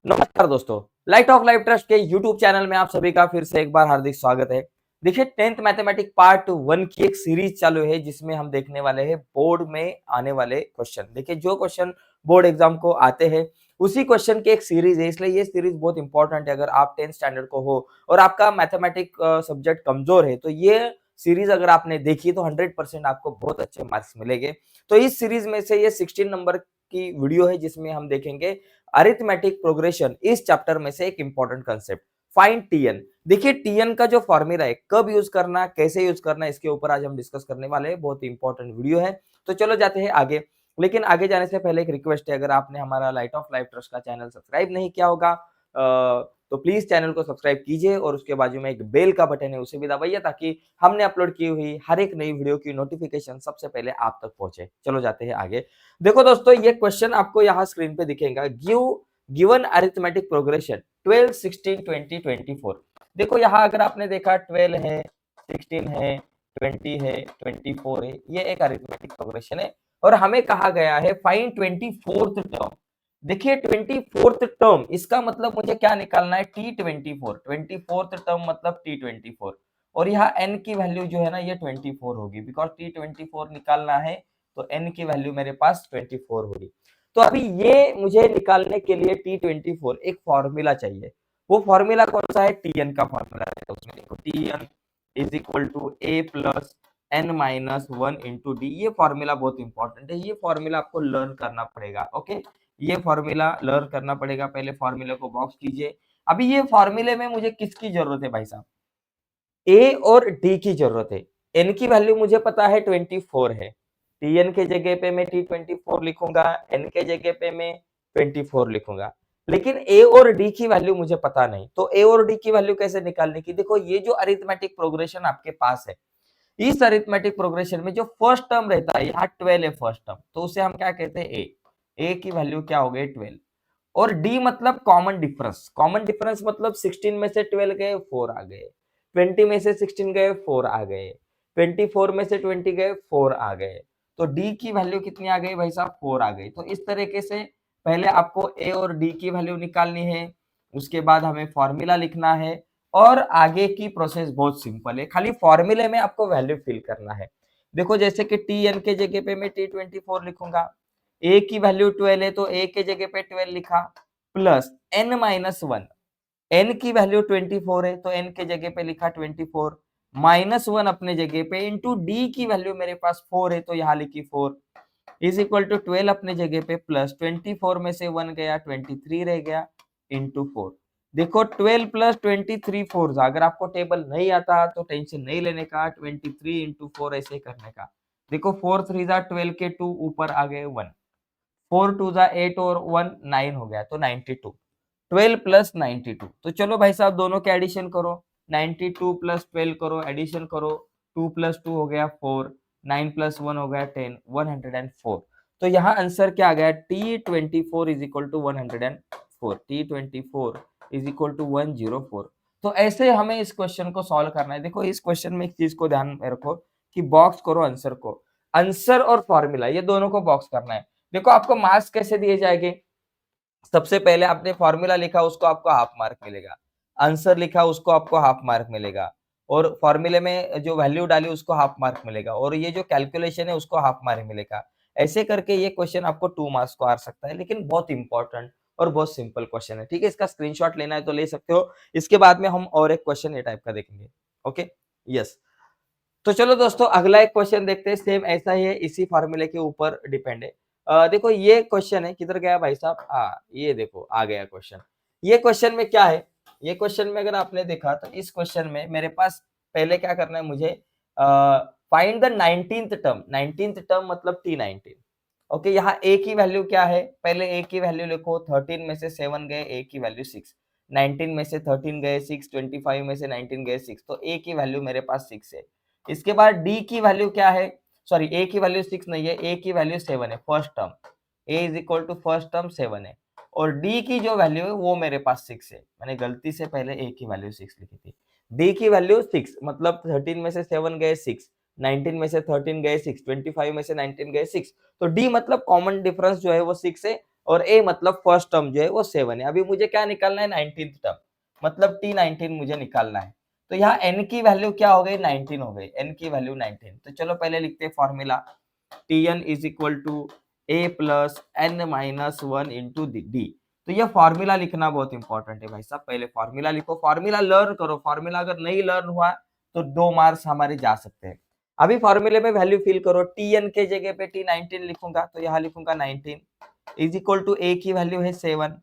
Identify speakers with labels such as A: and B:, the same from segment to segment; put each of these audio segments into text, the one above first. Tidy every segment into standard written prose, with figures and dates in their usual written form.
A: नमस्कार दोस्तों, light of life trust के यूट्यूब चैनल में आप सभी का फिर से एक बार हार्दिक स्वागत है। देखिए 10th मैथमेटिक्स पार्ट 1 की एक सीरीज चालू है जिसमें हम देखने वाले हैं बोर्ड में आने वाले क्वेश्चन। देखिए जो क्वेश्चन बोर्ड एग्जाम को आते हैं उसी क्वेश्चन की एक सीरीज है, इसलिए ये सीरीज बहुत इंपॉर्टेंट है। अगर आप 10th स्टैंडर्ड को हो और आपका मैथमेटिक्स सब्जेक्ट कमजोर है तो ये सीरीज अगर आपने देखी तो 100% आपको बहुत अच्छे मार्क्स मिलेंगे। तो इस सीरीज में से ये 16 नंबर की वीडियो है जिसमें हम देखेंगे अरिथमेटिक प्रोग्रेशन इस चैप्टर में से एक इंपॉर्टेंट कंसेप्ट फाइंड टीएन। देखिए टीएन का जो फॉर्मूला है कब यूज करना, कैसे यूज करना, इसके ऊपर आज हम डिस्कस करने वाले हैं। बहुत इंपॉर्टेंट वीडियो है। तो चलो जाते हैं आगे। लेकिन आगे जाने से पहले एक रिक्वेस्ट है, अगर आपने हमारा लाइट ऑफ लाइफ ट्रस्ट का चैनल सब्सक्राइब नहीं किया होगा तो प्लीज चैनल को सब्सक्राइब कीजिए और उसके बाजू में एक बेल का बटन है उसे भी दबाइए ताकि हमने अपलोड की हुई हर एक नई वीडियो की नोटिफिकेशन सबसे पहले आप तक पहुंचे। चलो जाते हैं आगे। देखो दोस्तों, ये क्वेश्चन आपको यहाँ स्क्रीन पे दिखेगा। Given arithmetic progression 12, 16, 20, 24। देखो यहाँ अगर आपने देखा 12 है, 16 है, 20 है, 24 है, ये एक अरिथमेटिक प्रोग्रेशन है और हमें कहा गया है फाइंड 24th टर्म। देखिए 24th टर्म इसका मतलब मुझे क्या निकालना है, T24। 24th टर्म मतलब T24 और यहाँ n की वैल्यू जो है ना ये 24 होगी, बिकॉज T24 निकालना है तो n की वैल्यू मेरे पास 24 होगी। तो अभी ये मुझे निकालने के लिए T24 एक फॉर्मूला चाहिए। वो फॉर्मूला कौन सा है, टीएन का फॉर्मूला है। तो उसमें देखो Tn is equal to a plus n minus one into d. ये फॉर्मूला बहुत इंपॉर्टेंट है, ये फॉर्मूला आपको लर्न करना पड़ेगा। ओके, ये फॉर्मूला लर्न करना पड़ेगा। पहले फॉर्मूले को बॉक्स कीजिए। अभी ये फॉर्मूले में मुझे किसकी जरूरत है भाई साहब, ए और डी की जरूरत है। एन की वैल्यू मुझे पता है 24 है, टीएन के जगह पे मैं T24 लिखूंगा, एन के जगह पे मैं 24 लिखूंगा। लेकिन ए और डी की वैल्यू मुझे पता नहीं, तो ए और डी की वैल्यू कैसे निकालने की। देखो ये जो अरिथमेटिक प्रोग्रेशन आपके पास है, इस अरिथमेटिक प्रोग्रेशन में जो फर्स्ट टर्म रहता है, यहाँ 12 है फर्स्ट टर्म, तो उसे हम क्या कहते हैं, ए की वैल्यू क्या हो गई 12। और डी मतलब कॉमन डिफरेंस। कॉमन डिफरेंस मतलब 16 में से 12 गए 4 आ गए, 20 में से 16 गए 4 आ गए, 24 में से 20 गए 4 आ गए। तो डी की वैल्यू कितनी आ गई भाई साहब, 4 आ गई। तो इस तरीके से पहले आपको ए और डी की वैल्यू निकालनी है, उसके बाद हमें फॉर्मूला लिखना है और आगे की प्रोसेस बहुत सिंपल है। खाली फॉर्मूले में आपको वैल्यू फिल करना है। देखो जैसे कि टी एन के जगह पे मैं T24 लिखूंगा, ए की वैल्यू 12 है तो ए के जगह पे 12 लिखा, plus n minus one, n की वैल्यू 24 है तो एन के जगह पे लिखा 24, माइनस वन अपने जगह पे, इंटू डी की वैल्यू मेरे पास 4 है तो यहाँ लिखी 4, इज इक्वल टू 12 अपने जगह पे, प्लस 24 में से 1 गया 23 रह गया, इंटू 4। देखो 12 प्लस 23 4, अगर आपको टेबल नहीं आता तो टेंशन नहीं लेने का, 23 इंटू 4 ऐसे करने का। देखो 4 3 12 के 2 ऊपर आ गए 1, 4 2 8 और 1 9 हो गया तो 92, 12 प्लस 92। तो चलो भाई साहब दोनों के एडिशन करो, 92 प्लस 12 करो, एडिशन करो, 2 प्लस 2 हो गया 4, 9 प्लस 1 हो गया 10, 104। तो यहाँ आंसर क्या आ गया, T24 is equal to 104, T24 is equal to 104। तो ऐसे हमें इस क्वेश्चन को सॉल्व करना है। देखो इस क्वेश्चन में एक चीज को ध्यान में रखो कि बॉक्स करो आंसर को, आंसर और फॉर्मूला ये दोनों को बॉक्स करना है। देखो आपको मार्क्स कैसे दिए जाएंगे, सबसे पहले आपने फॉर्मूला लिखा उसको आपको हाफ मार्क मिलेगा, आंसर लिखा उसको आपको हाफ मार्क मिलेगा, और फॉर्मूले में जो वैल्यू डाली उसको हाफ मार्क मिलेगा, और ये जो कैलकुलेशन है उसको हाफ मार्क मिलेगा। ऐसे करके ये क्वेश्चन आपको 2 मार्क्स को आ सकता है, लेकिन बहुत इंपॉर्टेंट और बहुत सिंपल क्वेश्चन है। ठीक है, इसका स्क्रीनशॉट लेना है तो ले सकते हो। इसके बाद में हम और एक क्वेश्चन ये टाइप का देखेंगे। Okay, yes. तो चलो दोस्तों अगला एक क्वेश्चन देखते हैं, सेम ऐसा ही है, इसी फॉर्मूले के ऊपर डिपेंड है। देखो ये क्वेश्चन है, किधर गया भाई साहब, ये देखो आ गया क्वेश्चन। ये क्वेश्चन में क्या है, ये क्वेश्चन में अगर आपने देखा तो इस क्वेश्चन में मेरे पास पहले क्या करना है मुझे, find the 19th term. 19th term मतलब T19। ओके, यहाँ ए की वैल्यू क्या है, पहले ए की वैल्यू लिखो, 13 में से 7 गए, ए की वैल्यू 6, 19 में से 13 गए 6, 25 में से 19 गए 6, तो ए की वैल्यू मेरे पास 6 है। इसके बाद डी की वैल्यू क्या है, सॉरी ए की वैल्यू 6 नहीं है, ए की वैल्यू 7 है, first term, a is equal to first term 7 है, और डी की जो वैल्यू है वो मेरे पास 6 है। मैंने गलती से पहले ए की वैल्यू 6 लिखी थी, डी की वैल्यू 6 मतलब 13 में से 7 गए 6, 19 में से 13 गए 6, 25 में से 19 गए 6, तो डी मतलब कॉमन डिफरेंस जो है वो 6 है, और ए मतलब फर्स्ट टर्म जो है वो 7 है। अभी मुझे क्या निकालना है 19th टर्म, मतलब T19 मुझे निकालना है। तो यहाँ n की वैल्यू क्या हो गई 19 हो गई, n की वैल्यू 19। तो चलो पहले लिखते हैं formula, Tn is equal to a plus n minus 1 into d. तो ये फॉर्मूला लिखना बहुत इंपॉर्टेंट है भाई साहब, पहले फॉर्मूला लिखो, फॉर्मूला लर्न करो, फॉर्मूला अगर नहीं लर्न हुआ तो 2 मार्क्स हमारे जा सकते हैं। अभी फॉर्मूले में वैल्यू फिल करो, Tn के जगह पे T19 लिखूंगा, तो यहाँ लिखूंगा 19 इज इक्वल टू a की वैल्यू है 7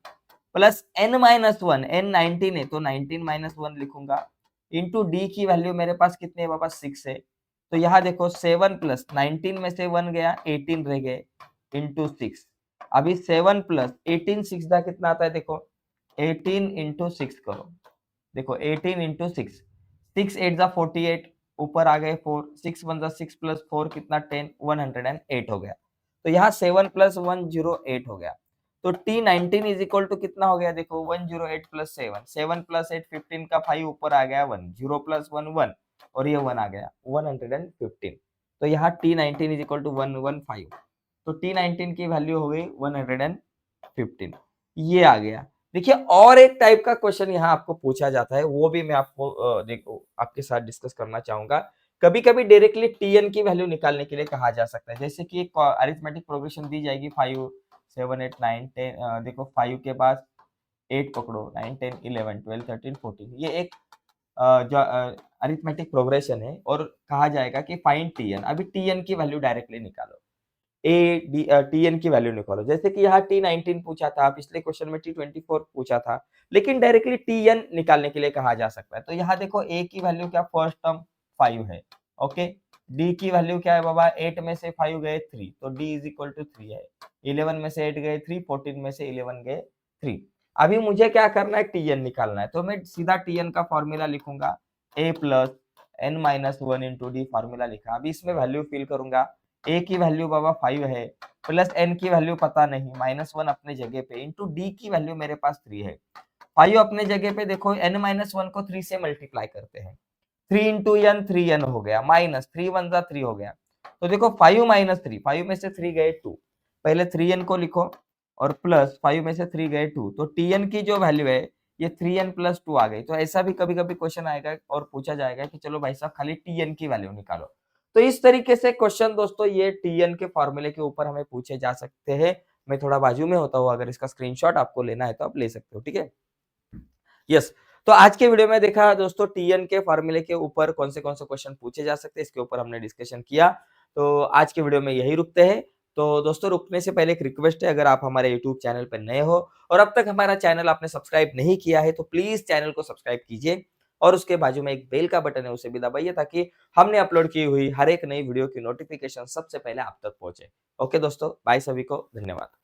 A: प्लस n माइनस 1, n 19 है तो 19 माइनस 1 लिखूंगा, इंटू डी की वैल्यू मेरे पास कितने है बाबा 6 है। तो यहाँ देखो 7 प्लस 19 में से 1 गया, 18 रह गए, इंटू 6। अभी 7 प्लस 18 6 दा कितना आता है देखो, 18 इंटू 6 करो, देखो 18 इंटू 6, 6 8 जा 48, ऊपर आ गए 4, 6 1 जा 6 प्लस 4 कितना 10, 108 हो गया। तो यहाँ 7 प्लस 108 हो गया। तो T19 इज इक्वल टू कितना हो गया देखो 108 प्लस 7, 7 प्लस 8 15 का 5 ऊपर आ गया 1, 0 प्लस 1 1 और ये 1 आ गया 115। तो यहाँ T19 इज इक्वल टू 115। तो T19 की वैल्यू हो गई 115, ये आ गया। देखिए और एक टाइप का क्वेश्चन यहाँ आपको पूछा जाता है, वो भी मैं आपको देखो आपके साथ डिस्कस करना चाहूंगा। कभी कभी डायरेक्टली टीएन की वैल्यू निकालने के लिए कहा जा सकता है, जैसे कि एक अरिथमेटिक प्रोग्रेशन दी जाएगी 5 7 8 9 10, देखो 5 के बाद 8 पकड़ो, 9 10 11 12 13 14, ये एक जो अरिथमेटिक प्रोग्रेशन है और कहा जाएगा कि फाइंड टीएन। अभी टीएन की वैल्यू डायरेक्टली निकालो, टीएन की वैल्यू निकालो, जैसे कि यहाँ T19 पूछा था, पिछले क्वेश्चन में T24 पूछा था, लेकिन डायरेक्टली टीएन निकालने के लिए कहा जा सकता है। तो यहाँ देखो ए की वैल्यू क्या, फर्स्ट टर्म 5 है, ओके। डी की वैल्यू क्या है बाबा, 8 में से 5 गए 3, तो डी इज इक्वल टू 3 है। 11 में से 8 गए 3, 14 में से 11 गए 3। अभी मुझे क्या करना है, टीएन निकालना है, तो मैं सीधा टीएन का फॉर्मूला लिखूंगा, a plus n minus 1 into d, formula लिखा। अभी इसमें वैल्यू फिल करूंगा, ए की वैल्यू बाबा 5 है, प्लस एन की वैल्यू पता नहीं, माइनस 1 अपने जगह पे, इंटू डी की वैल्यू मेरे पास 3 है। 5 अपने जगह पे, देखो एन माइनस 1 को 3 से मल्टीप्लाई करते हैं, 3 इंटू एन 3n हो गया, माइनस 3 1 जा 3 हो गया। तो देखो 5 माइनस 3, 5 में से 3 गए 2, पहले 3n को लिखो और प्लस 5 में से 3 गए 2, तो tn की जो वैल्यू है ये 3n प्लस 2 आ गई। तो ऐसा भी कभी कभी क्वेश्चन आएगा और पूछा जाएगा कि चलो भाई साहब खाली tn की वैल्यू निकालो। तो इस तरीके से क्वेश्चन दोस्तों ये tn के फॉर्मूले के ऊपर हमें पूछे जा सकते हैं। मैं थोड़ा बाजू में होता हूँ, अगर इसका स्क्रीनशॉट आपको लेना है तो आप ले सकते हो, ठीक है। यस, तो आज के वीडियो में देखा दोस्तों टीएन के फॉर्मूले के ऊपर कौन से क्वेश्चन पूछे जा सकते हैं, इसके ऊपर हमने डिस्कशन किया। तो आज के वीडियो में यही रुकते हैं। तो दोस्तों रुकने से पहले एक रिक्वेस्ट है, अगर आप हमारे यूट्यूब चैनल पर नए हो और अब तक हमारा चैनल आपने सब्सक्राइब नहीं किया है तो प्लीज चैनल को सब्सक्राइब कीजिए और उसके बाजू में एक बेल का बटन है उसे भी दबाइए, ताकि हमने अपलोड की हुई हर एक नई वीडियो की नोटिफिकेशन सबसे पहले आप तक पहुंचे। ओके दोस्तों, बाय, सभी को धन्यवाद।